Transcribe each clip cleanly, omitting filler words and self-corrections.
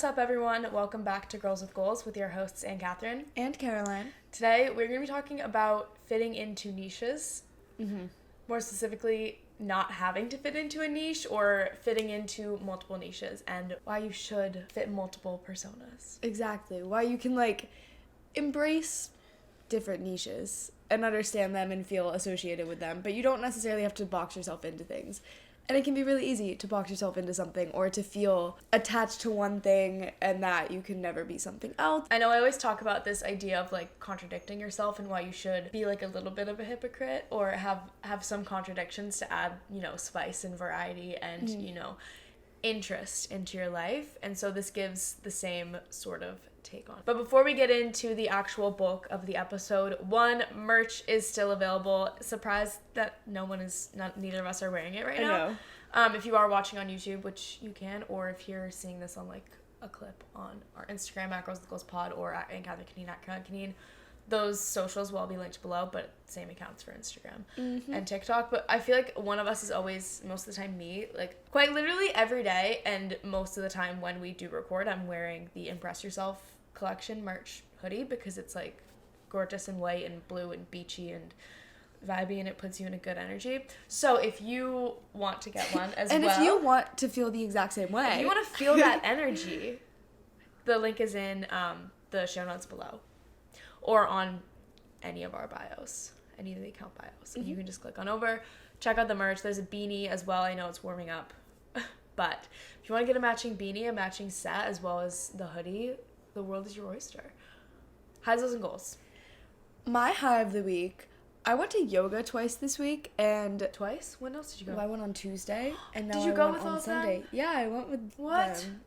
up, everyone? Welcome back to Girls with Goals with your hosts, Anne Catherine. And Caroline. Today, we're going to be talking about fitting into niches. More specifically, not having to fit into a niche or fitting into multiple niches and why you should fit multiple personas. Exactly. Why you can, embrace different niches and understand them and feel associated with them, but you don't necessarily have to box yourself into things. And it can be really easy to box yourself into something or to feel attached to one thing and that you can never be something else. I know I always talk about this idea of contradicting yourself and why you should be a little bit of a hypocrite or have some contradictions to add, spice and variety and, interest into your life. And so this gives the same sort of take on. But before we get into the actual bulk of the episode, merch is still available. Surprised that neither of us are wearing it right now. I know. If you are watching on YouTube, which you can, or if you're seeing this on a clip on our Instagram at Girls with Goals Pod or at Anne Catherine Canine at Caroline Canine, those socials will all be linked below, but same accounts for Instagram and TikTok. But I feel like one of us is always, most of the time me, quite literally every day, and most of the time when we do record, I'm wearing the Impress Yourself collection merch hoodie because it's gorgeous and white and blue and beachy and vibey, and it puts you in a good energy. So if you want to get one as and well, if you want to feel the exact same way, if you want to feel that energy, the link is in the show notes below or on any of our bios, any of the account bios. And you can just click on over, check out the merch. There's a beanie as well. I know it's warming up, but if you want to get a matching beanie, a matching set, as well as the hoodie, the world is your oyster. Highs, lows, and goals. My high of the week, I went to yoga twice this week, and Twice? When else did you go? well, I went on Tuesday, and now Did you I go went with on all of Sunday. them? Yeah, I went with What? them.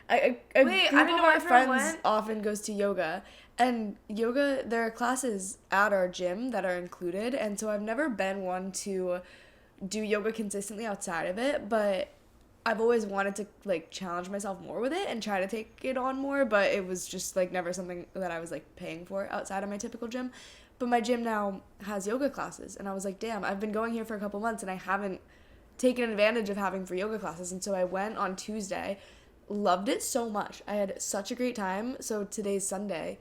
Wait, I I group didn't of know my everyone friends went. often goes to yoga, and yoga, there are classes at our gym that are included, and so I've never been one to do yoga consistently outside of it, but I've always wanted to challenge myself more with it and try to take it on more, but it was just never something that I was paying for outside of my typical gym. But my gym now has yoga classes, and I was like, damn, I've been going here for a couple months and I haven't taken advantage of having free yoga classes. And so I went on Tuesday, loved it so much. I had such a great time. So today's Sunday.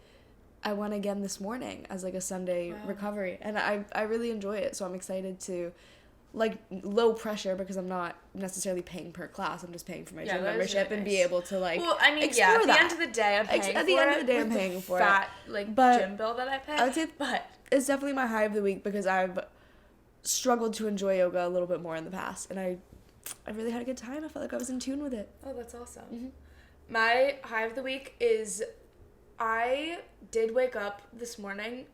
I went again this morning as a Sunday recovery, and I really enjoy it. So I'm excited to low pressure because I'm not necessarily paying per class. I'm just paying for my gym membership and be able to Well, I mean, explore at the that. end of the day, I'm paying for it. At the end of the day, I'm paying for fat, it. But gym bill that I pay. I would say but it's definitely my high of the week because I've struggled to enjoy yoga a little bit more in the past, and I really had a good time. I felt like I was in tune with it. Oh, that's awesome. My high of the week is I did wake up this morning.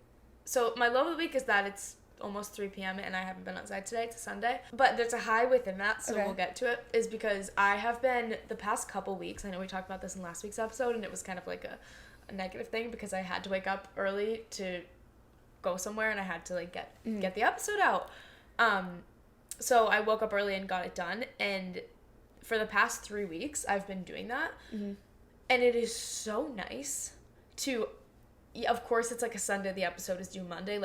So my low of the week is that it's almost 3 p.m. and I haven't been outside today. It's a Sunday. But there's a high within that, so we'll get to it, is because I have been, the past couple weeks, I know we talked about this in last week's episode, and it was kind of a negative thing because I had to wake up early to go somewhere, and I had to get the episode out. So I woke up early and got it done, and for the past 3 weeks, I've been doing that, and it is so nice to... Of course, it's a Sunday. The episode is due Monday.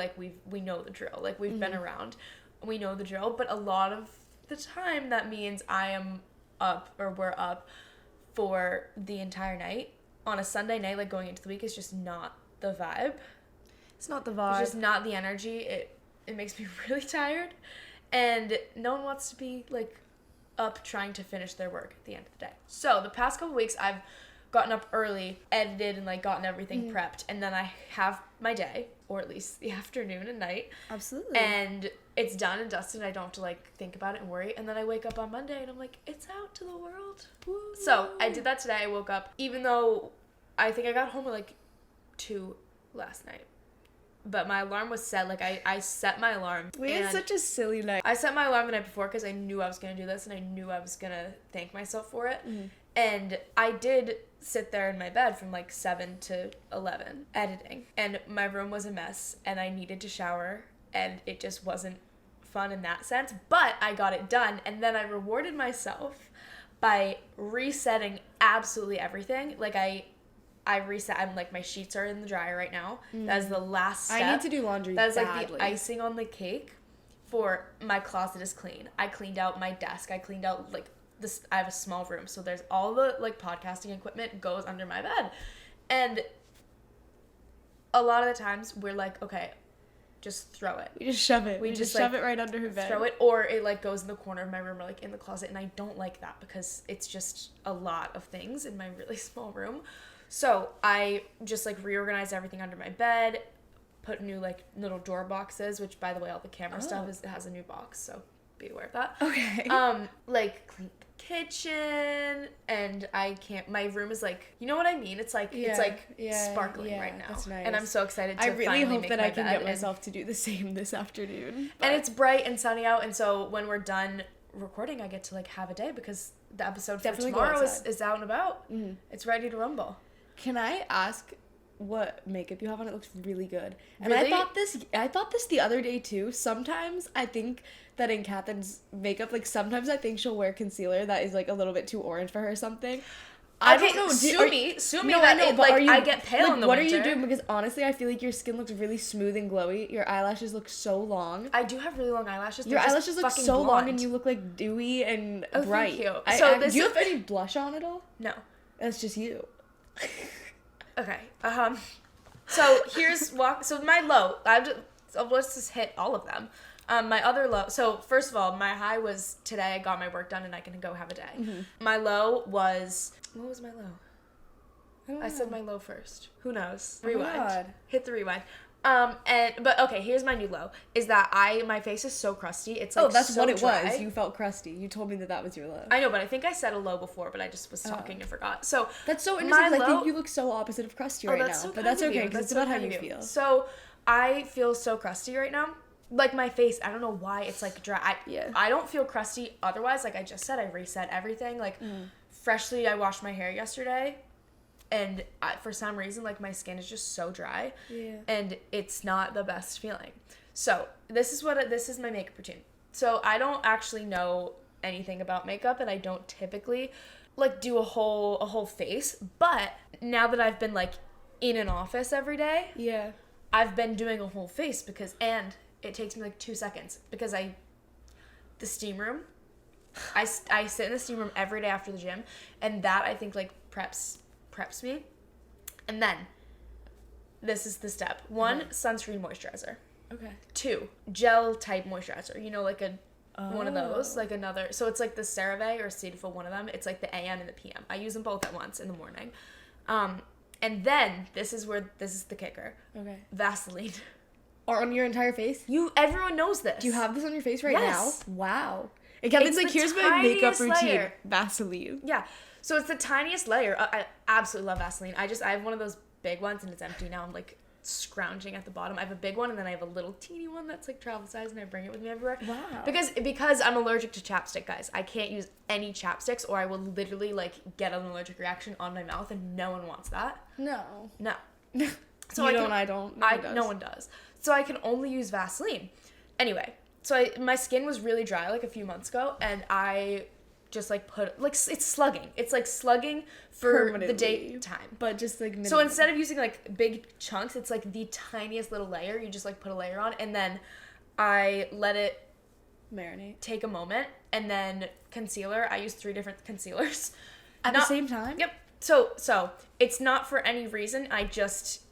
We know the drill. We've been around. We know the drill. But a lot of the time, that means I am up, or we're up, for the entire night. On a Sunday night, going into the week, is just not the vibe. It's not the vibe. It's just not the energy. It makes me really tired. And no one wants to be, up trying to finish their work at the end of the day. So, the past couple weeks, I've gotten up early, edited, and gotten everything prepped, and then I have my day, or at least the afternoon and night. Absolutely. And it's done and dusted, and I don't have to think about it and worry, and then I wake up on Monday and I'm it's out to the world. Woo. So I did that today. I woke up, even though I think I got home at 2 last night, but my alarm was set. I set my alarm. We had such a silly night. I set my alarm the night before because I knew I was going to do this, and I knew I was going to thank myself for it. And I did sit there in my bed from 7 to 11 editing, and my room was a mess, and I needed to shower, and it just wasn't fun in that sense, but I got it done. And then I rewarded myself by resetting absolutely everything. I reset. I'm my sheets are in the dryer right now. That is the last step. I need to do laundry. That is badly. the icing on the cake for my closet is clean. I cleaned out my desk. I cleaned out I have a small room, so there's all the like podcasting equipment goes under my bed, and a lot of the times we're like, okay, just throw it. We just shove it. We just like, shove it right under her bed. Throw it, or it like goes in the corner of my room or like in the closet, and I don't like that because it's just a lot of things in my really small room. So I just like reorganized everything under my bed, put new like little drawer boxes, which by the way, all the camera stuff has a new box, so be aware of that. Okay. Like clean the kitchen, and my room is like, you know what I mean? It's like sparkling right now. That's nice. And I'm so excited to I really finally hope make that my I can bed get myself to do the same this afternoon. And it's bright and sunny out, and so when we're done recording, I get to like have a day because the episode for tomorrow is out and about. Mm-hmm. It's ready to rumble. Can I ask what makeup you have on? It looks really good. And really? I thought this the other day too. Sometimes I think that in Catherine's makeup, like sometimes I think she'll wear concealer that is like a little bit too orange for her or something. I don't know. Sue me that I get pale in the what winter. What are you doing? Because honestly, I feel like your skin looks really smooth and glowy. Your eyelashes look so long. I do have really long eyelashes. Your eyelashes look so blonde. Long, and you look like dewy and bright. Thank you. Do you have any blush on at all? No. That's just you. Okay. So here's so my low. Let's just hit all of them. My other low. So first of all, my high was today. I got my work done and I can go have a day. Mm-hmm. My low was, what was my low? I said my low first. Who knows? Rewind. Hit the rewind. But okay, here's my new low, is that my face is so crusty. It's like, that's so what it dry. was. You felt crusty. You told me that was your low. I know, but I think I said a low before, but I just was talking and forgot. So that's so interesting. I think you look so opposite of crusty right now. So but that's okay, because it's about how you feel. So I feel so crusty right now. Like my face, I don't know why it's like dry. I don't feel crusty otherwise. Like I just said, I reset everything. Like freshly, I washed my hair yesterday. And for some reason, like, my skin is just so dry. Yeah. And it's not the best feeling. So, this is my makeup routine. So, I don't actually know anything about makeup, and I don't typically, like, do a whole face. But now that I've been, like, in an office every day, I've been doing a whole face and it takes me, like, 2 seconds. Because the steam room, I sit in the steam room every day after the gym, and that, I think, like, preps me. And then this is the step. 1, sunscreen moisturizer. Okay. 2, gel type moisturizer. You know, like one of those, like another. So it's like the CeraVe or Cetaphil, one of them. It's like the AM and the PM. I use them both at once in the morning. And then this is the kicker. Okay. Vaseline. Or on your entire face? Everyone knows this. Do you have this on your face right now? Wow. And Kevin's like, here's my makeup routine. Layer. Vaseline. Yeah. So it's the tiniest layer. I absolutely love Vaseline. I have one of those big ones and it's empty now. I'm like scrounging at the bottom. I have a big one and then I have a little teeny one that's like travel size and I bring it with me everywhere. Wow. Because I'm allergic to chapstick, guys. I can't use any chapsticks or I will literally like get an allergic reaction on my mouth and no one wants that. No. So I don't. No one does. So I can only use Vaseline. Anyway, so my skin was really dry like a few months ago and I just like put like it's slugging. It's like slugging for the daytime, but just like so instead of using like big chunks, it's like the tiniest little layer. You just like put a layer on, and then I let it marinate, take a moment, and then concealer. I use 3 different concealers at the same time. Yep. So it's not for any reason. I just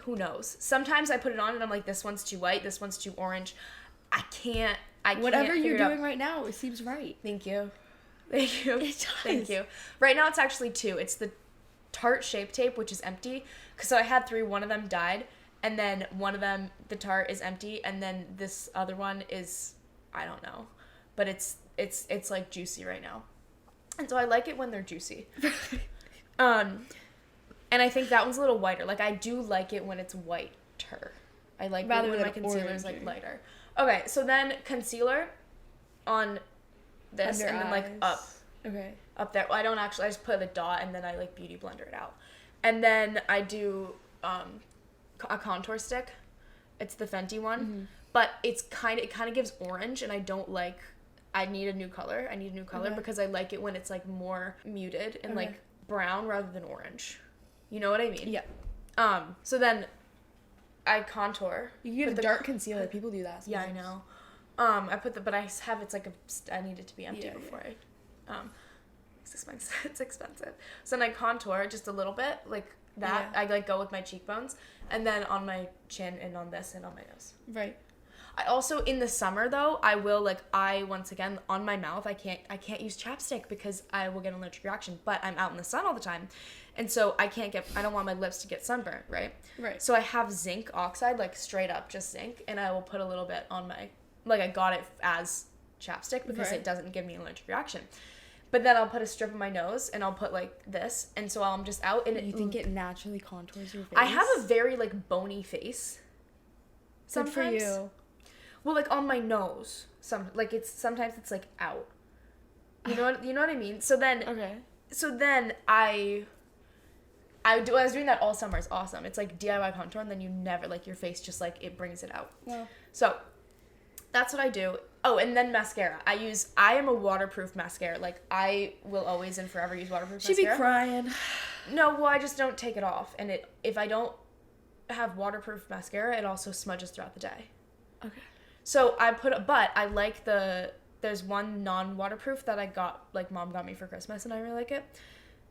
who knows. Sometimes I put it on and I'm like, this one's too white. This one's too orange. I can't. Whatever you're doing right now, it seems right. Thank you. Thank you. It does. Thank you. Right now it's actually 2. It's the Tarte Shape Tape, which is empty. So I had 3. One of them died. And then one of them, the Tarte, is empty. And then this other one is, I don't know. But it's like juicy right now. And so I like it when they're juicy. And I think that one's a little whiter. Like I do like it when it's whiter. I like it when my concealer is like lighter. Okay, so then concealer on this under and then eyes. like up. Okay. Up there. Well, I just put a dot and then I like beauty blender it out. And then I do a contour stick. It's the Fenty one. Mm-hmm. But it kind of gives orange and I need a new color. Because I like it when it's like more muted and like brown rather than orange. You know what I mean? Yeah. So then I contour. You get a dark concealer. People do that sometimes. Yeah, I know. I put but I have it's like I need it to be empty before I It's expensive. So then I contour just a little bit, like that. Yeah. I like go with my cheekbones, and then on my chin and on this and on my nose. Right. I also, in the summer though, I will once again on my mouth I can't use chapstick because I will get an allergic reaction. But I'm out in the sun all the time, and so I don't want my lips to get sunburned, right? Right. So I have zinc oxide, like straight up just zinc, and I will put a little bit on my, like I got it as chapstick because it doesn't give me an allergic reaction. But then I'll put a strip on my nose, and I'll put, like, this, and so I'm just out, and you think it naturally contours your face? I have a very, like, bony face. Sometimes. Good for you. Well, like, on my nose. Sometimes it's, like, out. You know what I mean? So then... Okay. So then I was doing that all summer. It's awesome. It's, like, DIY contour, and then you never, like, your face just, like, it brings it out. Yeah. So... That's what I do. Oh, and then mascara. I am a waterproof mascara. Like, I will always and forever use waterproof mascara. She'd be crying. No, well, I just don't take it off. And if I don't have waterproof mascara, it also smudges throughout the day. Okay. So but I like there's one non-waterproof that I got, like, Mom got me for Christmas, and I really like it.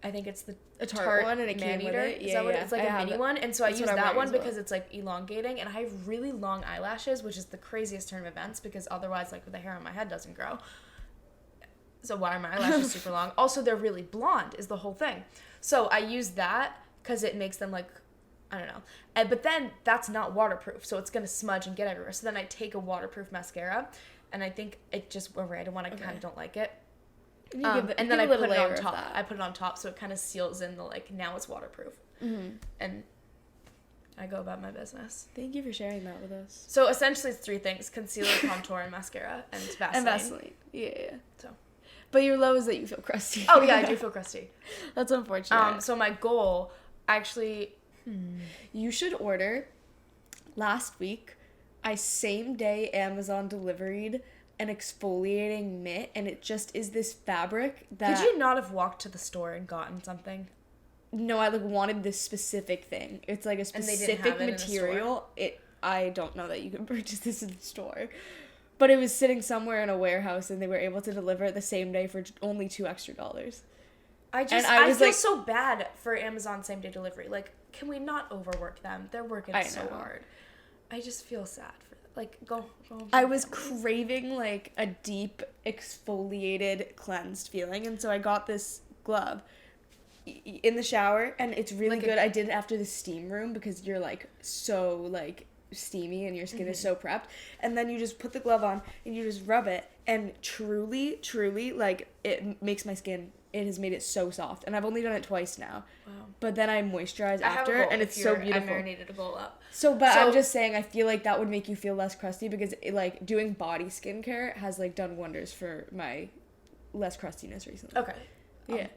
I think it's the Tarte one, and it came with it. Is that what it's like? A mini one, and so I use that one because it's like elongating, and I have really long eyelashes, which is the craziest turn of events because otherwise, like, the hair on my head doesn't grow. So why are my eyelashes super long? Also, they're really blonde is the whole thing. So I use that because it makes them, like, I don't know. But then that's not waterproof, so it's gonna smudge and get everywhere. So then I take a waterproof mascara, and I think it just a random one. I kind of don't like it. And then I put it on top. I put it on top so it kind of seals in the, like, now it's waterproof. Mm-hmm. And I go about my business. Thank you for sharing that with us. So essentially it's 3 things: concealer, contour, and mascara, and Vaseline. And Vaseline. Yeah. So. But your low is that you feel crusty. Oh yeah, I do feel crusty. That's unfortunate. So my goal, actually... You should order. Last week, I same day Amazon deliveried an exfoliating mitt, and it just is this fabric that... Could you not have walked to the store and gotten something? No, I, like, wanted this specific thing. It's, like, a specific material. I don't know that you can purchase this in the store. But it was sitting somewhere in a warehouse, and they were able to deliver it the same day for only $2 extra. I feel like, so bad for Amazon same-day delivery. Like, can we not overwork them? They're working so hard. I just feel sad for them. Like, go I was craving, like, a deep, exfoliated, cleansed feeling, and so I got this glove in the shower, and it's really good. I did it after the steam room because you're, like, so, like, steamy and your skin is so prepped, and then you just put the glove on and you just rub it, and truly, like, it makes my skin... It has made it so soft, and I've only done it twice now. Wow. But then I moisturize after, and it's so beautiful. I marinated a goal up. So I'm just saying, I feel like that would make you feel less crusty because, like, doing body skincare has, like, done wonders for my less crustiness recently. Okay.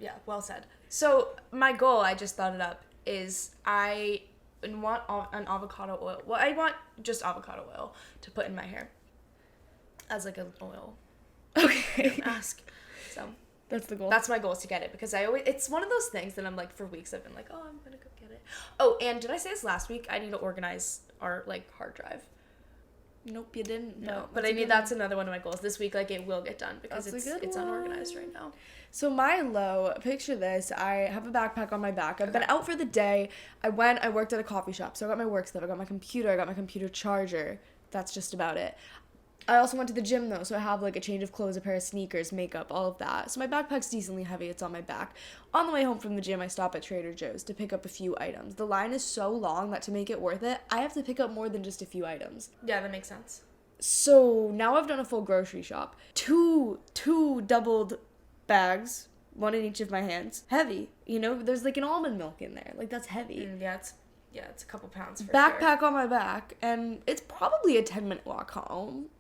Yeah, well said. So my goal, I just thought it up, is I want an avocado oil. Well, I want just avocado oil to put in my hair as, like, an oil. Okay. Ask. So... That's the goal. That's my goal, is to get it, because it's one of those things that I'm, like, for weeks I've been like, oh, I'm gonna go get it. Oh, and did I say this last week? I need to organize our, like, hard drive. Nope, you didn't. No, but that's another one of my goals. This week, like, it will get done because it's unorganized right now. So my low, picture this, I have a backpack on my back. I've been out for the day. I worked at a coffee shop, so I got my work stuff. I got my computer, I got my computer charger. That's just about it. I also went to the gym, though, so I have, like, a change of clothes, a pair of sneakers, makeup, all of that. So my backpack's decently heavy. It's on my back. On the way home from the gym, I stop at Trader Joe's to pick up a few items. The line is so long that to make it worth it, I have to pick up more than just a few items. Yeah, that makes sense. So now I've done a full grocery shop. Two doubled bags, one in each of my hands. Heavy. You know, there's, like, an almond milk in there. Like, that's heavy. It's a couple pounds for Backpack on my back, and it's probably a 10-minute walk home.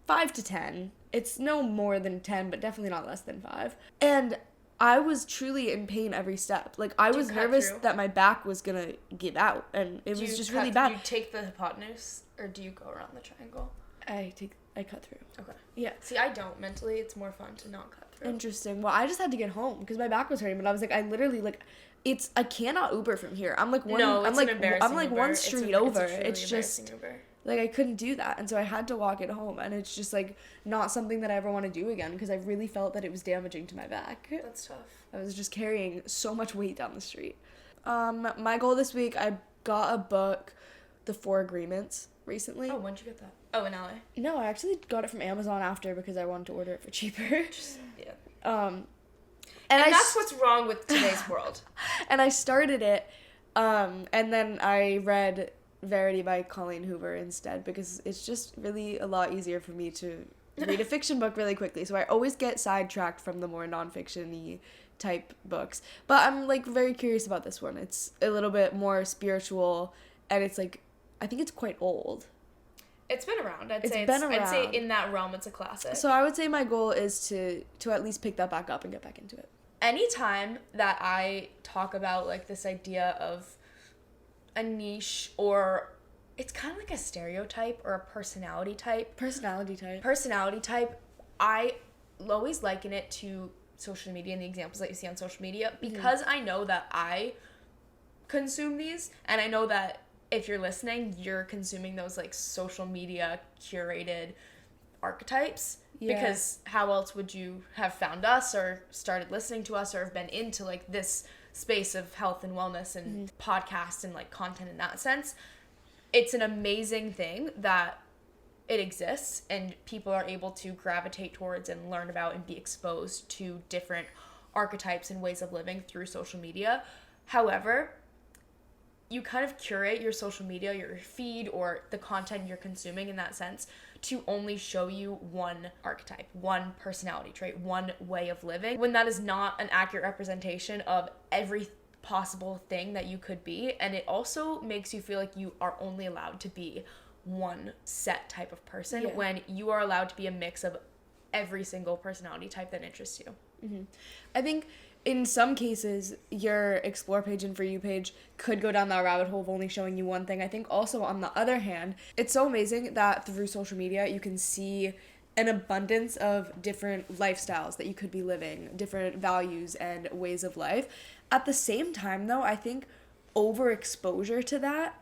5 to 10. It's no more than 10, but definitely not less than 5. And I was truly in pain every step. Like, I was nervous that my back was gonna give out, and it was just really bad. Do you take the hypotenuse, or do you go around the triangle? I cut through. Okay. Yeah. See, I don't. Mentally, it's more fun to not cut through. Interesting. Well, I just had to get home because my back was hurting, but I was like, I literally, like, I cannot Uber from here. I'm like one street over. It's just, Like, I couldn't do that. And so I had to walk it home. And it's just, like, not something that I ever want to do again because I really felt that it was damaging to my back. That's tough. I was just carrying so much weight down the street. My goal this week, I got a book, The 4 Agreements, recently. Oh, when'd you get that? Oh, in LA? No, I actually got it from Amazon after because I wanted to order it for cheaper. Yeah. And that's what's wrong with today's world. And I started it, and then I read Verity by Colleen Hoover instead because it's just really a lot easier for me to read a fiction book really quickly. So I always get sidetracked from the more nonfiction-y type books. But I'm, like, very curious about this one. It's a little bit more spiritual, and it's, like, I think it's quite old. It's been around. I'd say in that realm, it's a classic. So I would say my goal is to at least pick that back up and get back into it. Anytime that I talk about, like, this idea of a niche, or it's kind of like a stereotype or a personality type, I always liken it to social media and the examples that you see on social media because I know that I consume these, and I know that if you're listening, you're consuming those, like, social media curated archetypes. Yeah. Because how else would you have found us or started listening to us or have been into, like, this space of health and wellness and podcasts and, like, content in that sense? It's an amazing thing that it exists and people are able to gravitate towards and learn about and be exposed to different archetypes and ways of living through social media. However, you kind of curate your social media, your feed, or the content you're consuming in that sense to only show you one archetype, one personality trait, one way of living, when that is not an accurate representation of every possible thing that you could be. And it also makes you feel like you are only allowed to be one set type of person when you are allowed to be a mix of every single personality type that interests you. Mm-hmm. I think in some cases, your Explore page and For You page could go down that rabbit hole of only showing you one thing. I think also, on the other hand, it's so amazing that through social media, you can see an abundance of different lifestyles that you could be living, different values and ways of life. At the same time, though, I think overexposure to that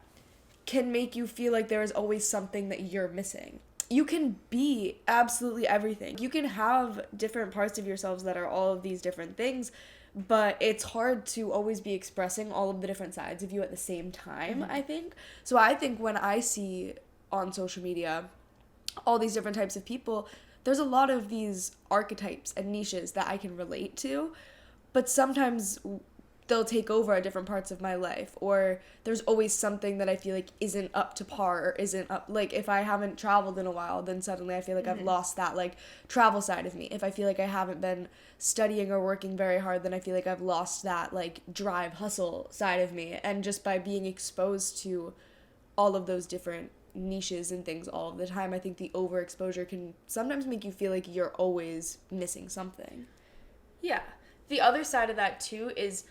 can make you feel like there is always something that you're missing. You can be absolutely everything. You can have different parts of yourselves that are all of these different things, but it's hard to always be expressing all of the different sides of you at the same time, I think. So I think when I see on social media all these different types of people, there's a lot of these archetypes and niches that I can relate to, but sometimes they'll take over at different parts of my life, or there's always something that I feel like isn't up to par or isn't up, like if I haven't traveled in a while, then suddenly I feel like I've lost that, like, travel side of me. If I feel like I haven't been studying or working very hard, then I feel like I've lost that, like, drive, hustle side of me. And just by being exposed to all of those different niches and things all of the time, I think the overexposure can sometimes make you feel like you're always missing something. Yeah. The other side of that too is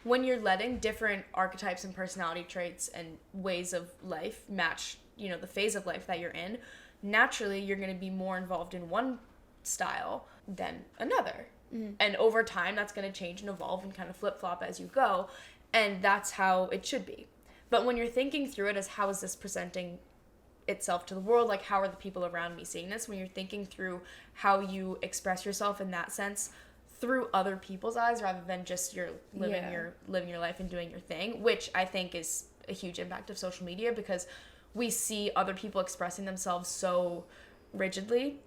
when you're letting different archetypes and personality traits and ways of life match, you know, the phase of life that you're in, naturally you're going to be more involved in one style than another. And over time, that's going to change and evolve and kind of flip-flop as you go. And that's how it should be. But when you're thinking through it as how is this presenting itself to the world, like how are the people around me seeing this, when you're thinking through how you express yourself in that sense through other people's eyes rather than just your living your life and doing your thing, which I think is a huge impact of social media because we see other people expressing themselves so rigidly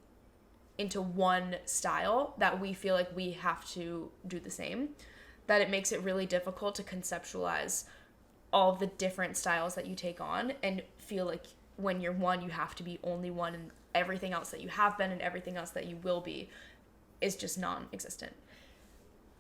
into one style that we feel like we have to do the same, that it makes it really difficult to conceptualize all the different styles that you take on and feel like when you're one, you have to be only one, and everything else that you have been and everything else that you will be is just non-existent.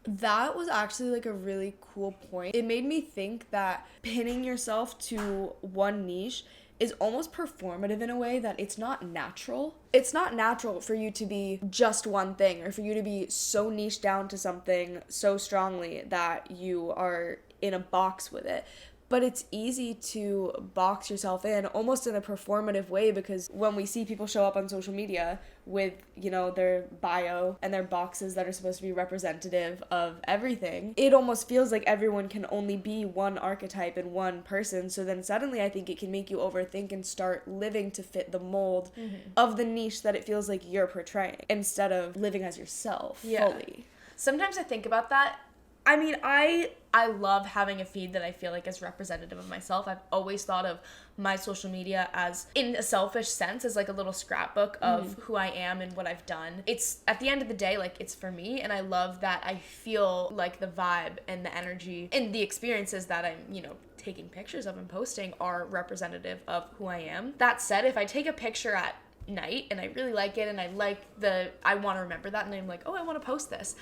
That was actually, like, a really cool point. It made me think that pinning yourself to one niche is almost performative in a way that it's not natural. It's not natural for you to be just one thing or for you to be so niche down to something so strongly that you are in a box with it. But it's easy to box yourself in almost in a performative way, because when we see people show up on social media with, you know, their bio and their boxes that are supposed to be representative of everything, it almost feels like everyone can only be one archetype and one person. So then suddenly I think it can make you overthink and start living to fit the mold of the niche that it feels like you're portraying, instead of living as yourself fully. Sometimes I think about that. I mean, I love having a feed that I feel like is representative of myself. I've always thought of my social media as, in a selfish sense, as like a little scrapbook of who I am and what I've done. It's, at the end of the day, like, it's for me, and I love that I feel like the vibe and the energy and the experiences that I'm, you know, taking pictures of and posting are representative of who I am. That said, if I take a picture at night and I really like it and I want to remember that and I'm like, oh, I want to post this,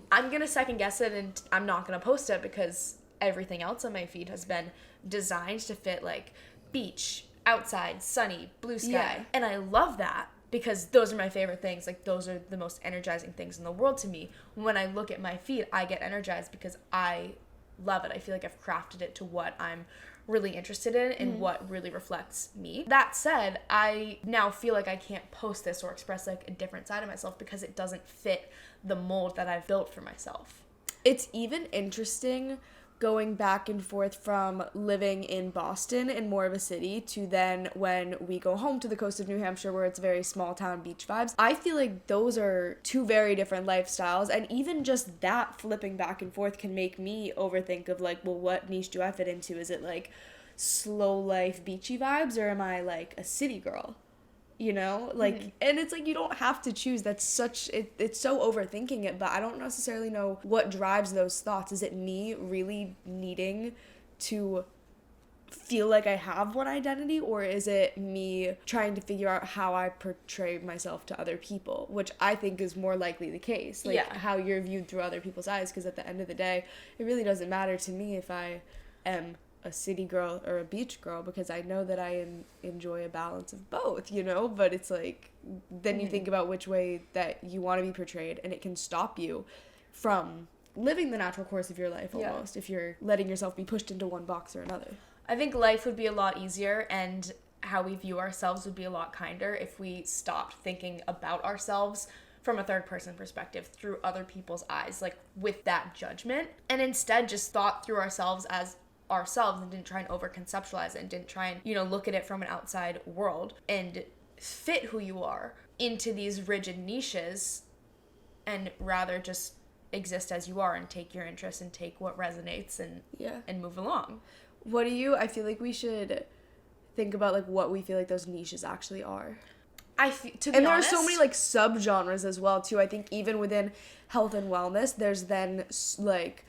I'm gonna second guess it and I'm not gonna post it, because everything else on my feed has been designed to fit like beach, outside, sunny, blue sky, and I love that, because those are my favorite things. Like, those are the most energizing things in the world to me. When I look at my feed, I get energized because I love it. I feel like I've crafted it to what I'm really interested in and what really reflects me. That said, I now feel like I can't post this or express like a different side of myself because it doesn't fit the mold that I've built for myself. It's even interesting going back and forth from living in Boston in more of a city to then when we go home to the coast of New Hampshire where it's very small town beach vibes. I feel like those are two very different lifestyles, and even just that flipping back and forth can make me overthink of like, well, what niche do I fit into? Is it like slow life beachy vibes, or am I like a city girl? You know, like, and it's like, you don't have to choose. That's such, it's so overthinking it, but I don't necessarily know what drives those thoughts. Is it me really needing to feel like I have one identity, or is it me trying to figure out how I portray myself to other people, which I think is more likely the case, like how you're viewed through other people's eyes, because at the end of the day, it really doesn't matter to me if I am a city girl or a beach girl, because I know that I enjoy a balance of both, you know. But it's like, then you think about which way that you want to be portrayed, and it can stop you from living the natural course of your life almost, if you're letting yourself be pushed into one box or another. I think life would be a lot easier, and how we view ourselves would be a lot kinder if we stopped thinking about ourselves from a third person perspective through other people's eyes, like with that judgment, and instead just thought through ourselves as ourselves and didn't try and over conceptualize it and didn't try and, you know, look at it from an outside world and fit who you are into these rigid niches, and rather just exist as you are and take your interests and take what resonates and move along. I feel like we should think about like what we feel like those niches actually are. There are so many like subgenres as well too. I think even within health and wellness, there's then like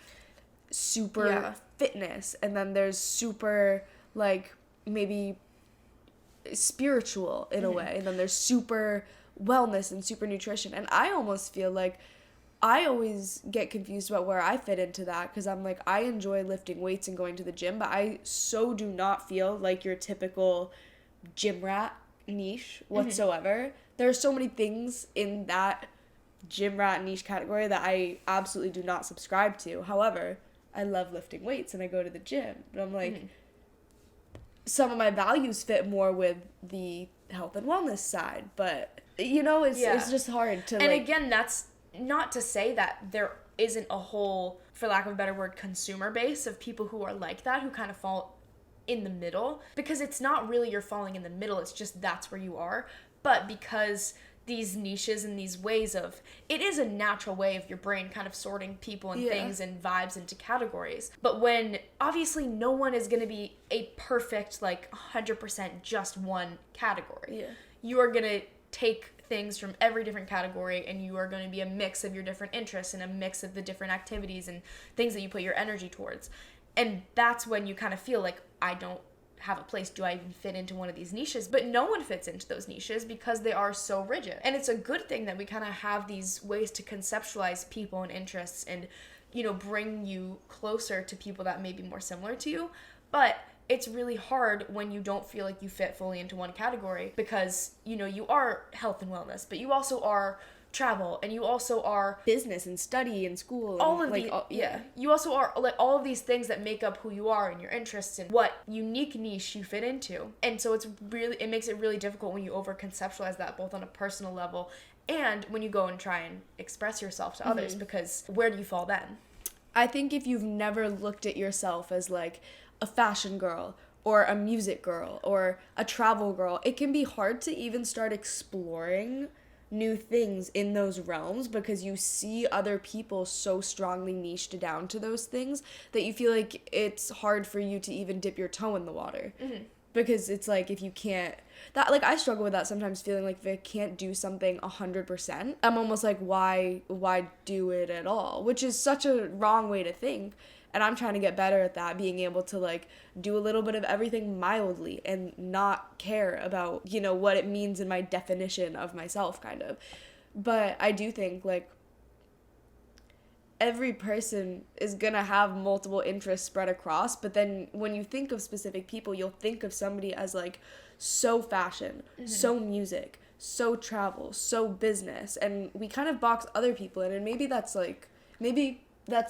super fitness, and then there's super like maybe spiritual in a way, and then there's super wellness and super nutrition, and I almost feel like I always get confused about where I fit into that, because I'm like, I enjoy lifting weights and going to the gym, but I so do not feel like your typical gym rat niche whatsoever. There are so many things in that gym rat niche category that I absolutely do not subscribe to. However, I love lifting weights and I go to the gym, but I'm like, some of my values fit more with the health and wellness side, but you know, it's just hard to. And like, again, that's not to say that there isn't a whole, for lack of a better word, consumer base of people who are like that, who kind of fall in the middle, because it's not really you're falling in the middle, it's just that's where you are. But because these niches and these ways of, it is a natural way of your brain kind of sorting people and things and vibes into categories. But when, obviously no one is going to be a perfect, like 100% just one category. Yeah. You are going to take things from every different category, and you are going to be a mix of your different interests and a mix of the different activities and things that you put your energy towards. And that's when you kind of feel like, I don't have a place. Do I even fit into one of these niches? But no one fits into those niches because they are so rigid. And it's a good thing that we kind of have these ways to conceptualize people and interests and, you know, bring you closer to people that may be more similar to you. But it's really hard when you don't feel like you fit fully into one category, because, you know, you are health and wellness, but you also are travel, and you also are business and study and school. all and, of like, the all, yeah. You also are like all of these things that make up who you are and your interests and what unique niche you fit into. And so it makes it really difficult when you over conceptualize that, both on a personal level and when you go and try and express yourself to others, because where do you fall then? I think if you've never looked at yourself as like a fashion girl or a music girl or a travel girl, it can be hard to even start exploring new things in those realms, because you see other people so strongly niched down to those things that you feel like it's hard for you to even dip your toe in the water. Because it's like, if you can't, that, like, I struggle with that sometimes, feeling like if I can't do something 100%, I'm almost like, why do it at all? Which is such a wrong way to think. And I'm trying to get better at that, being able to, like, do a little bit of everything mildly and not care about, you know, what it means in my definition of myself, kind of. But I do think, like, every person is gonna have multiple interests spread across, but then when you think of specific people, you'll think of somebody as, like, so fashion, so music, so travel, so business, and we kind of box other people in, and maybe that's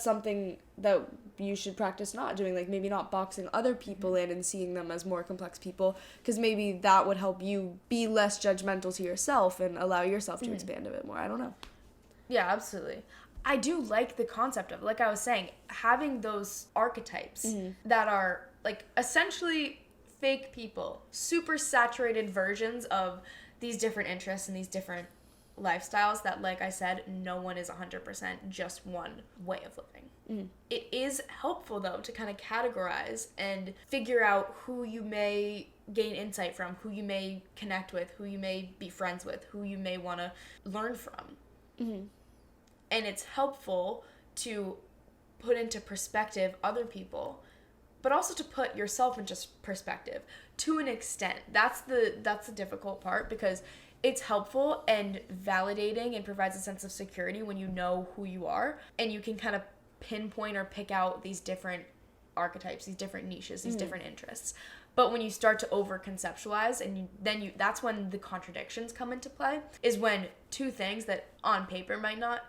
something that you should practice not doing, like maybe not boxing other people in and seeing them as more complex people, because maybe that would help you be less judgmental to yourself and allow yourself to expand a bit more. I don't know. Yeah, absolutely. I do like the concept of, like I was saying, having those archetypes that are, like, essentially fake people, super saturated versions of these different interests and these different lifestyles that, like I said, no one is 100% just one way of living. It is helpful, though, to kind of categorize and figure out who you may gain insight from, who you may connect with, who you may be friends with, who you may want to learn from. And it's helpful to put into perspective other people, but also to put yourself into perspective to an extent. That's the difficult part, because it's helpful and validating and provides a sense of security when you know who you are and you can kind of pinpoint or pick out these different archetypes, these different niches, these different interests. But when you start to over conceptualize, and that's when the contradictions come into play, is when two things that on paper might not,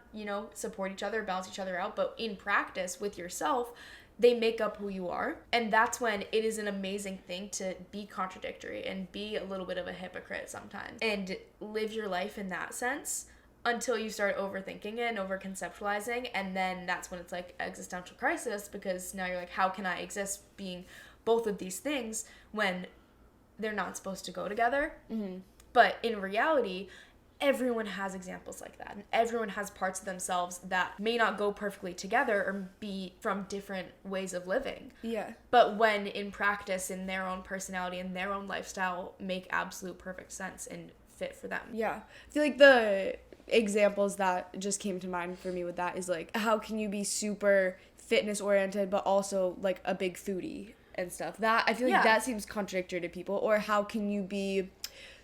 support each other, balance each other out, but in practice with yourself, they make up who you are. And that's when it is an amazing thing to be contradictory and be a little bit of a hypocrite sometimes and live your life in that sense until you start overthinking it and over conceptualizing. And then that's when it's like existential crisis, because now you're like, how can I exist being both of these things when they're not supposed to go together? But in reality, everyone has examples like that, and everyone has parts of themselves that may not go perfectly together or be from different ways of living. Yeah. But when in practice, in their own personality and their own lifestyle, make absolute perfect sense and fit for them. Yeah. I feel like the examples that just came to mind for me with that is, like, how can you be super fitness oriented but also, like, a big foodie and stuff? That, I feel like that seems contradictory to people. Or how can you be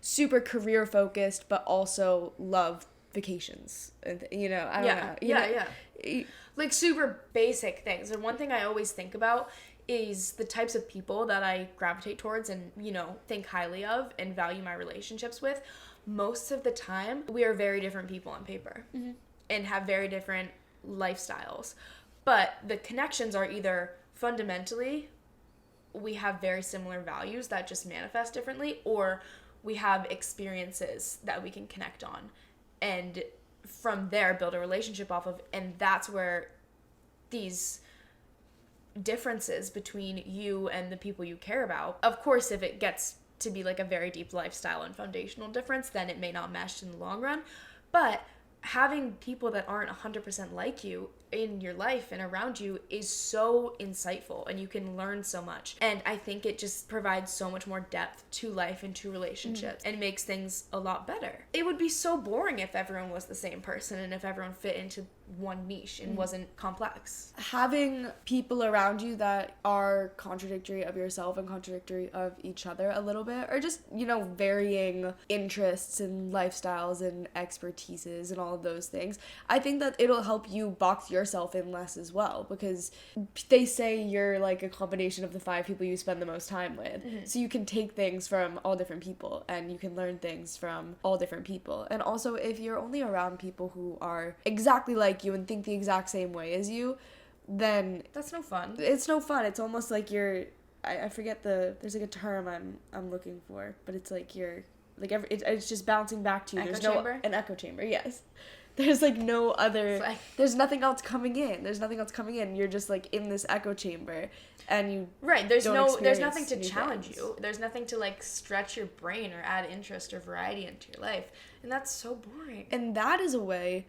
super career focused but also love vacations? And I don't know. Like super basic things. And one thing I always think about is the types of people that I gravitate towards and, think highly of and value my relationships with. Most of the time, we are very different people on paper and have very different lifestyles. But the connections are either fundamentally we have very similar values that just manifest differently, or we have experiences that we can connect on and from there build a relationship off of. And that's where these differences between you and the people you care about, of course, if it gets to be like a very deep lifestyle and foundational difference, then it may not mesh in the long run. But having people that aren't 100% like you in your life and around you is so insightful, and you can learn so much. And I think it just provides so much more depth to life and to relationships and makes things a lot better. It would be so boring if everyone was the same person and if everyone fit into one niche and wasn't complex. Having people around you that are contradictory of yourself and contradictory of each other a little bit, or just, varying interests and lifestyles and expertises and all of those things, I think that it'll help you box yourself yourself in less as well, because they say you're like a combination of the 5 people you spend the most time with. Mm-hmm. So you can take things from all different people and you can learn things from all different people. And also, if you're only around people who are exactly like you and think the exact same way as you, then that's no fun. It's no fun. It's almost like you're, I forget there's like a term I'm looking for, but it's like you're like it's just bouncing back to you. There's chamber? An echo chamber, yes. There's like no other, like, there's nothing else coming in. You're just like in this echo chamber and you right, there's nothing to new challenge things. you. There's nothing to like stretch your brain or add interest or variety into your life. And that's so boring. And that is a way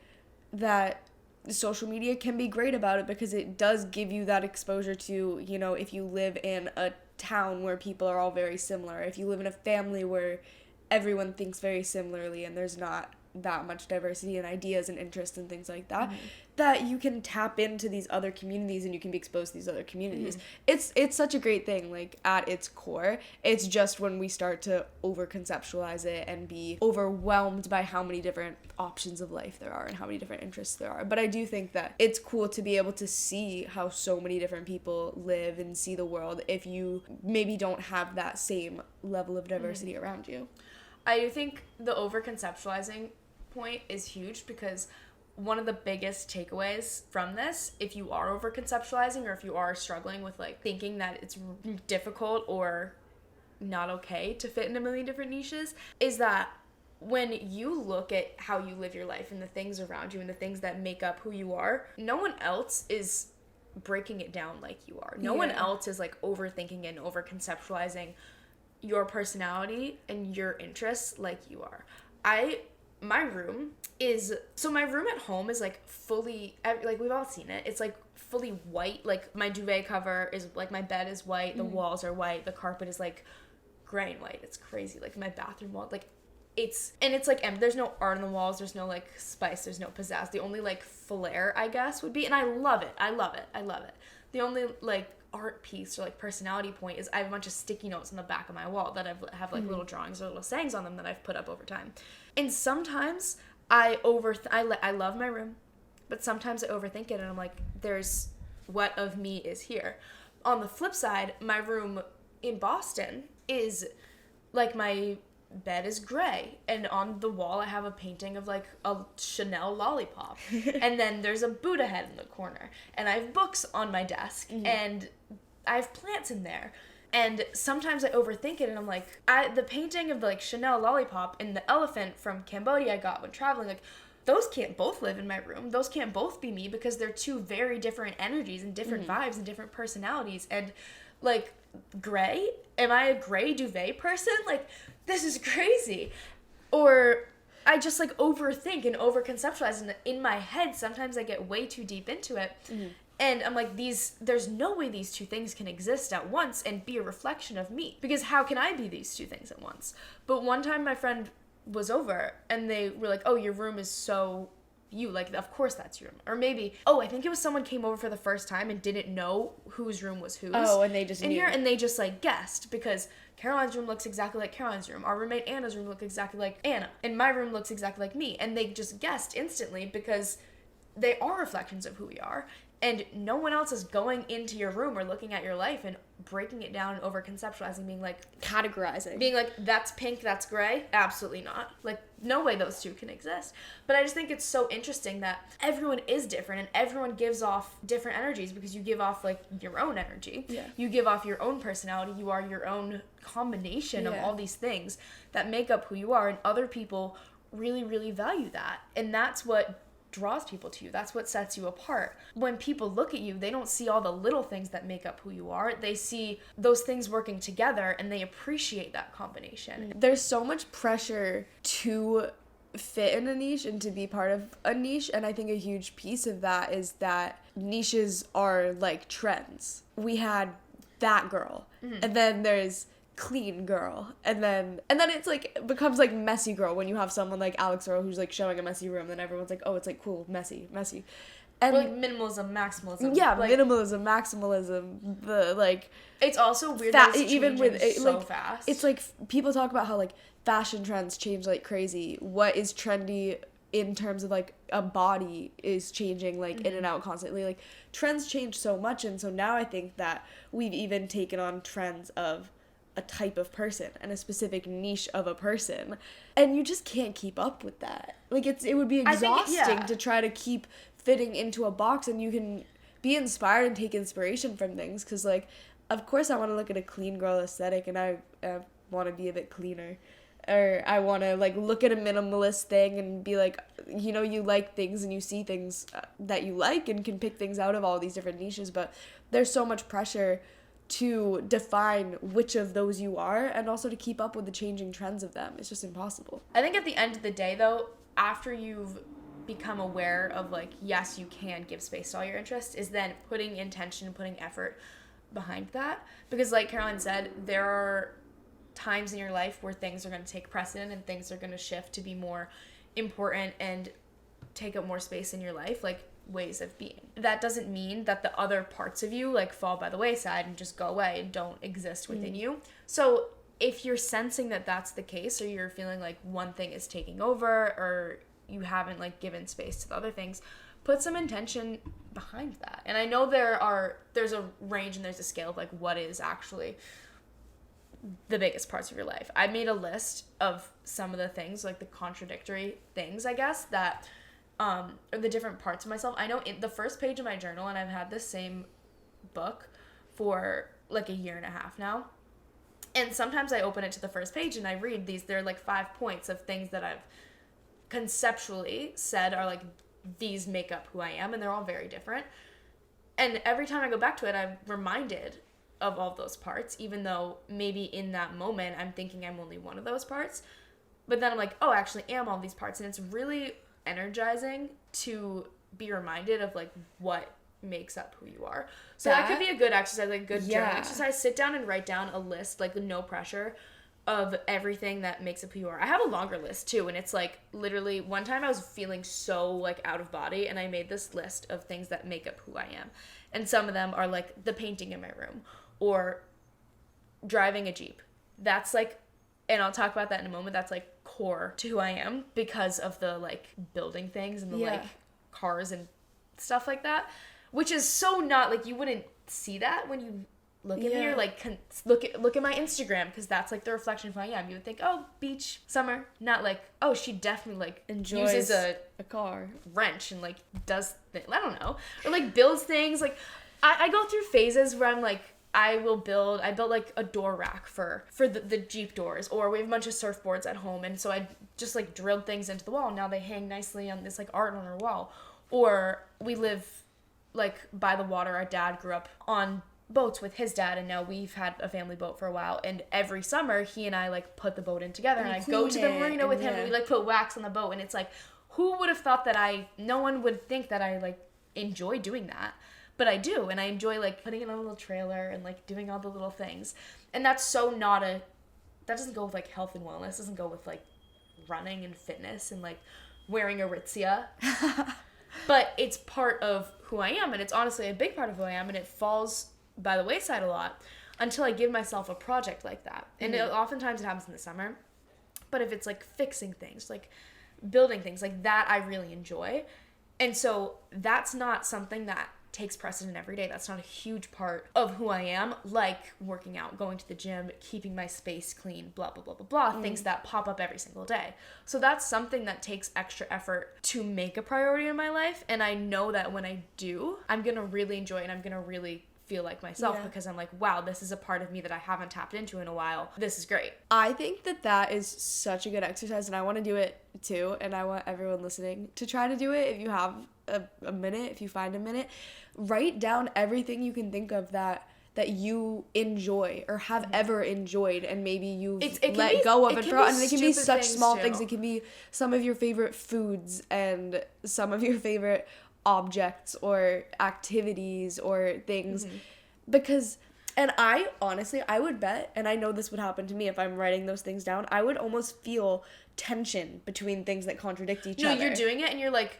that social media can be great about it, because it does give you that exposure to, you know, if you live in a town where people are all very similar, if you live in a family where everyone thinks very similarly and there's not that much diversity in ideas and interests and things like that, that you can tap into these other communities and you can be exposed to these other communities. It's such a great thing, like, at its core. It's just when we start to over-conceptualize it and be overwhelmed by how many different options of life there are and how many different interests there are. But I do think that it's cool to be able to see how so many different people live and see the world if you maybe don't have that same level of diversity around you. I do think the over-conceptualizing point is huge, because one of the biggest takeaways from this, if you are over-conceptualizing or if you are struggling with like thinking that it's difficult or not okay to fit in a million different niches, is that when you look at how you live your life and the things around you and the things that make up who you are, no one else is breaking it down like you are. No one else is like overthinking and over-conceptualizing your personality and your interests like you are. My room at home is like fully, like, we've all seen it. It's like fully white. Like, my duvet cover is like, my bed is white, the walls are white, the carpet is like gray and white. It's crazy. Like, my bathroom wall, like, it's like, there's no art on the walls, there's no like spice, there's no pizzazz. The only like flair, I guess, would be, and I love it. The only like art piece or like personality point is I have a bunch of sticky notes on the back of my wall that have like little drawings or little sayings on them that I've put up over time. And sometimes I love my room, but sometimes I overthink it and I'm like, there's what of me is here. On the flip side, my room in Boston is like, my bed is gray, and on the wall I have a painting of like a Chanel lollipop and then there's a Buddha head in the corner, and I have books on my desk and I have plants in there. And sometimes I overthink it and I'm like, the painting of the like Chanel lollipop and the elephant from Cambodia I got when traveling, like, those can't both live in my room. Those can't both be me, because they're two very different energies and different vibes and different personalities. And like, gray? Am I a gray duvet person? Like, this is crazy. Or I just like overthink and overconceptualize, and in my head sometimes I get way too deep into it. And I'm like, there's no way these two things can exist at once and be a reflection of me, because how can I be these two things at once? But one time my friend was over and they were like, oh, your room is so you, like, of course that's your room. Or maybe, I think it was someone came over for the first time and didn't know whose room was whose. Oh, and they just in knew. Here, and they just like guessed, because Caroline's room looks exactly like Caroline's room. Our roommate Anna's room looks exactly like Anna. And my room looks exactly like me. And they just guessed instantly, because they are reflections of who we are. And no one else is going into your room or looking at your life and breaking it down and over-conceptualizing, being like... categorizing. Being like, that's pink, that's gray? Absolutely not. Like, no way those two can exist. But I just think it's so interesting that everyone is different and everyone gives off different energies, because you give off, like, your own energy. Yeah. You give off your own personality. You are your own combination of all these things that make up who you are, and other people really, really value that. And that's what draws people to you. That's what sets you apart. When people look at you, they don't see all the little things that make up who you are. They see those things working together, and they appreciate that combination. There's so much pressure to fit in a niche and to be part of a niche, and I think a huge piece of that is that niches are like trends. We had that girl, and then there's clean girl, and then it's like, it becomes like messy girl when you have someone like Alex Earl who's like showing a messy room, then everyone's like, oh, it's like cool, messy, and like minimalism, maximalism. Yeah, like, minimalism, maximalism, the like. It's also weird that it's even with it, so like, fast. It's like people talk about how like fashion trends change like crazy. What is trendy in terms of like a body is changing like in and out constantly. Like trends change so much, and so now I think that we've even taken on trends of a type of person and a specific niche of a person, and you just can't keep up with that. Like it would be exhausting to try to keep fitting into a box, and you can be inspired and take inspiration from things, because like of course I want to look at a clean girl aesthetic, and I want to be a bit cleaner, or I want to like look at a minimalist thing and be like, you know, you like things and you see things that you like and can pick things out of all these different niches, but there's so much pressure to define which of those you are, and also to keep up with the changing trends of them. It's just impossible. I think at the end of the day though, after you've become aware of like, yes, you can give space to all your interests, is then putting intention, putting effort behind that. Because like Caroline said, there are times in your life where things are going to take precedent and things are going to shift to be more important and take up more space in your life, like ways of being. That doesn't mean that the other parts of you like fall by the wayside and just go away and don't exist within you. So if you're sensing that that's the case, or you're feeling like one thing is taking over, or you haven't like given space to the other things, put some intention behind that. And I know there's a range and there's a scale of like what is actually the biggest parts of your life. I made a list of some of the things, like the contradictory things, I guess, that are the different parts of myself. I know in the first page of my journal, and I've had this same book for like a year and a half now, and sometimes I open it to the first page and I read these. They're like 5 points of things that I've conceptually said are like, these make up who I am, and they're all very different. And every time I go back to it, I'm reminded of all those parts, even though maybe in that moment I'm thinking I'm only one of those parts. But then I'm like, oh, I actually am all these parts. And it's really energizing to be reminded of like what makes up who you are. So that could be a good exercise, like a good journal exercise. Sit down and write down a list, like no pressure, of everything that makes up who you are. I have a longer list too, and it's like literally one time I was feeling so like out of body, and I made this list of things that make up who I am. And some of them are like the painting in my room, or driving a Jeep. That's like, and I'll talk about that in a moment, that's like core to who I am because of the like building things and the like cars and stuff like that, which is so not like, you wouldn't see that when you look at me, or like look at my Instagram, because that's like the reflection of who I am. You would think, oh, beach, summer, not like, oh, she definitely like uses a car wrench and like does things, I don't know, or like builds things. Like I go through phases where I'm like, I built like a door rack for the Jeep doors, or we have a bunch of surfboards at home, and so I just like drilled things into the wall, and now they hang nicely on this like art on our wall. Or we live like by the water. Our dad grew up on boats with his dad, and now we've had a family boat for a while, and every summer he and I like put the boat in together, and I go to the marina with him, and we like put wax on the boat, and it's like, who would have thought that no one would think that I like enjoy doing that, but I do, and I enjoy like putting it on a little trailer and like doing all the little things. And that's so that doesn't go with like health and wellness, doesn't go with like running and fitness and like wearing Aritzia. But it's part of who I am, and it's honestly a big part of who I am, and it falls by the wayside a lot until I give myself a project like that. And oftentimes it happens in the summer, but if it's like fixing things, like building things like that, I really enjoy. And so that's not something that takes precedent every day. That's not a huge part of who I am, like working out, going to the gym, keeping my space clean, blah, blah, blah, blah, blah, things that pop up every single day. So that's something that takes extra effort to make a priority in my life. And I know that when I do, I'm going to really enjoy it, and I'm going to really feel like myself, because I'm like, wow, this is a part of me that I haven't tapped into in a while. This is great. I think that is such a good exercise, and I want to do it too, and I want everyone listening to try to do it. If you have a minute, if you find a minute, write down everything you can think of that you enjoy or have ever enjoyed, and maybe you've let go of it for, and it can be such small things. It can be some of your favorite foods and some of your favorite objects or activities or things, because, and I honestly, I would bet, and I know this would happen to me if I'm writing those things down, I would almost feel tension between things that contradict each other. No, you're doing it and you're like,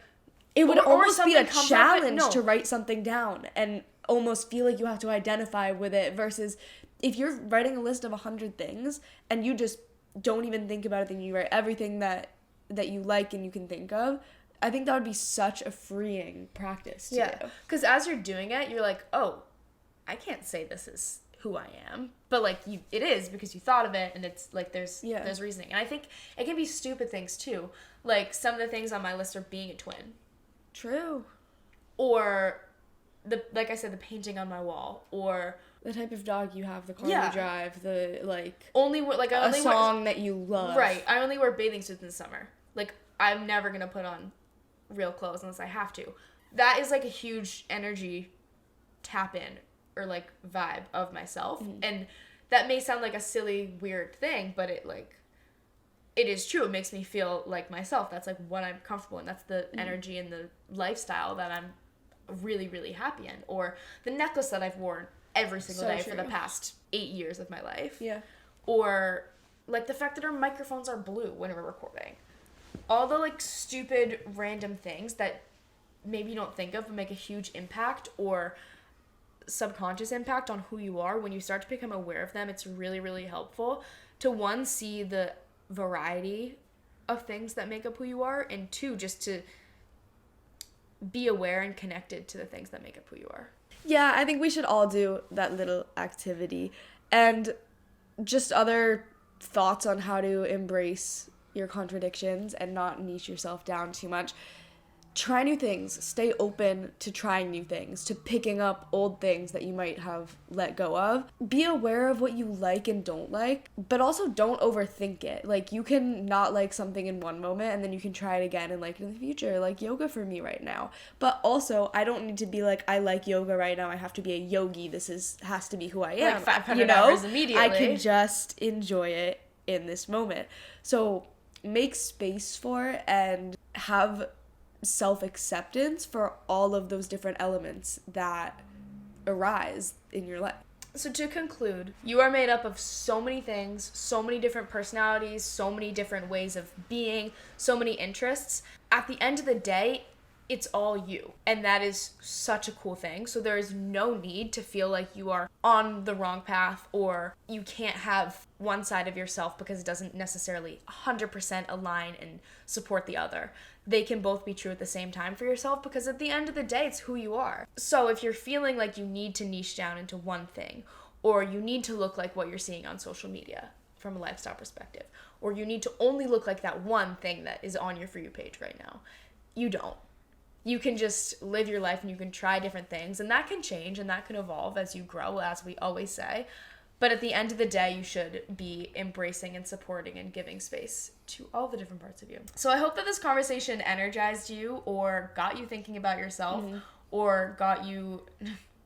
it would almost be a challenge to write something down and almost feel like you have to identify with it, versus if you're writing a list of 100 things and you just don't even think about it, then you write everything that that you like and you can think of, I think that would be such a freeing practice to do. Because as you're doing it, you're like, oh, I can't say this is who I am, but like it is because you thought of it, and it's like there's reasoning. And I think it can be stupid things too, like some of the things on my list are being a twin. True. Or like I said, the painting on my wall, or the type of dog you have, the car you drive, the a song that you love. Right. I only wear bathing suits in the summer. Like, I'm never gonna put on real clothes unless I have to. That is like a huge energy tap in or like vibe of myself. And that may sound like a silly, weird thing, but it is true. It makes me feel like myself. That's like what I'm comfortable in. That's the energy and the lifestyle that I'm really, really happy in. Or the necklace that I've worn every single day for the past 8 years of my life. Yeah. Or like the fact that our microphones are blue when we're recording. All the like stupid random things that maybe you don't think of but make a huge impact or subconscious impact on who you are. When you start to become aware of them, it's really, really helpful to, one, see the variety of things that make up who you are, and two, just to be aware and connected to the things that make up who you are. Yeah, I think we should all do that little activity. And just other thoughts on how to embrace your contradictions and not niche yourself down too much. Try new things. Stay open to trying new things, to picking up old things that you might have let go of. Be aware of what you like and don't like, but also don't overthink it. Like, you can not like something in one moment and then you can try it again and like it in the future, like yoga for me right now. But also, I don't need to be like, I like yoga right now, I have to be a yogi, has to be who I am. Like 500 hours immediately. I can just enjoy it in this moment. So make space for it and have self-acceptance for all of those different elements that arise in your life. So to conclude, you are made up of so many things, so many different personalities, so many different ways of being, so many interests. At the end of the day, it's all you. And that is such a cool thing. So there is no need to feel like you are on the wrong path or you can't have one side of yourself because it doesn't necessarily 100% align and support the other. They can both be true at the same time for yourself because at the end of the day, it's who you are. So if you're feeling like you need to niche down into one thing, or you need to look like what you're seeing on social media from a lifestyle perspective, or you need to only look like that one thing that is on your For You page right now, you don't. You can just live your life and you can try different things, and that can change and that can evolve as you grow, as we always say. But at the end of the day, you should be embracing and supporting and giving space to all the different parts of you. So I hope that this conversation energized you or got you thinking about yourself or got you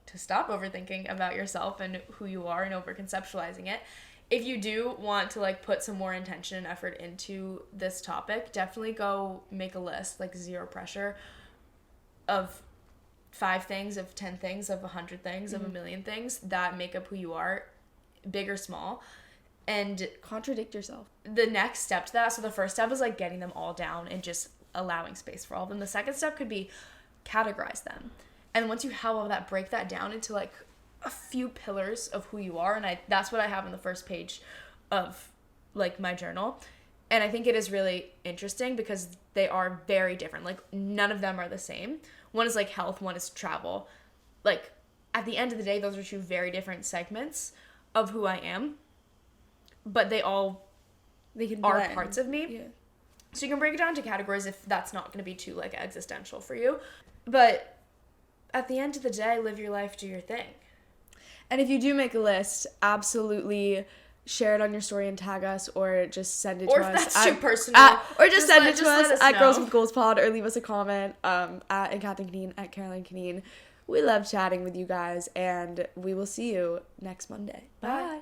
to stop overthinking about yourself and who you are and over-conceptualizing it. If you do want to like put some more intention and effort into this topic, definitely go make a list, like zero pressure, of 5 things, of 10 things, of 100 things, of 1,000,000 things that make up who you are, big or small, and contradict yourself. The next step to that, so the first step is like getting them all down and just allowing space for all of them. The second step could be categorize them. And once you have all of that, break that down into like a few pillars of who you are. And that's what I have on the first page of like my journal. And I think it is really interesting because they are very different. Like none of them are the same. One is like health, one is travel. Like at the end of the day, those are 2 very different segments of who I am, but they can are blend. Parts of me. Yeah. So you can break it down to categories if that's not going to be too like existential for you. But at the end of the day, live your life, do your thing. And if you do make a list, absolutely share it on your story and tag us, or just send it to us. Or if that's too personal. Or just send it to us at Girls with Goals Pod, or leave us a comment at Catherine Canine, at Caroline Canine. We love chatting with you guys, and we will see you next Monday. Bye.